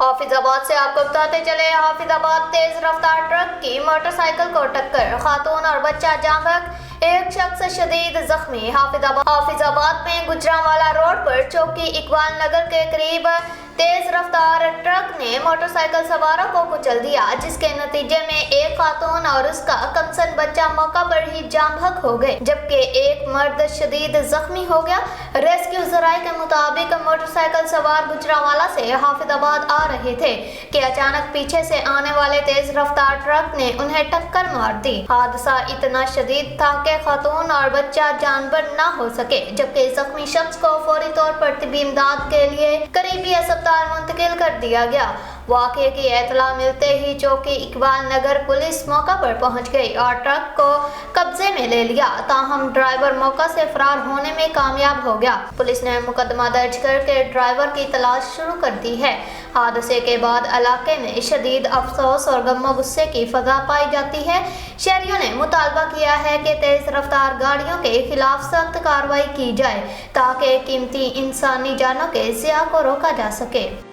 हाफिजाबाद से आपको बताते चले, हाफिजाबाद तेज रफ्तार ट्रक की मोटरसाइकिल को टक्कर, खातून और बच्चा जाँ बहक, एक शख्स शदीद जख्मी। हाफिजाबाद में गुजरांवाला रोड पर चौकी इकबाल नगर के करीब तेज रफ्तार ट्रक ने मोटरसाइकिल सवारों को कुचल दिया, जिसके नतीजे में एक खातून और उसका कमसन बच्चा मौका पर ही जाँ बहक हो गए, जबकि एक मर्द शदीद जख्मी हो गया। रेस्क्यू जराये के मुताबिक मोटरसाइकिल सवार गुजरांवाला से हाफिजाबाद आ रहे थे कि अचानक पीछे से आने वाले तेज रफ्तार ट्रक ने उन्हें टक्कर मार दी। हादसा इतना शदीद था कि खातून और बच्चा जानबर न हो सके, जबकि जख्मी शख्स को फौरी तौर पर तिब्बी इमदाद के लिए करीबी अस्पताल मुंतकिल कर दिया गया। वाक़े की इत्तला मिलते ही चौकी इकबाल नगर पुलिस मौका पर पहुंच गई और ट्रक को कब्जे में ले लिया, ताहम ड्राइवर मौका से फरार होने में कामयाब हो गया। पुलिस ने मुकदमा दर्ज करके ड्राइवर की तलाश शुरू कर दी है। हादसे के बाद इलाके में शदीद अफसोस और गम गुस्से की फजा पाई जाती है। शहरियों ने मुतालबा किया है कि तेज रफ्तार गाड़ियों के खिलाफ सख्त कार्रवाई की जाए ताकि कीमती इंसानी जानों के ज़िया को रोका जा सके।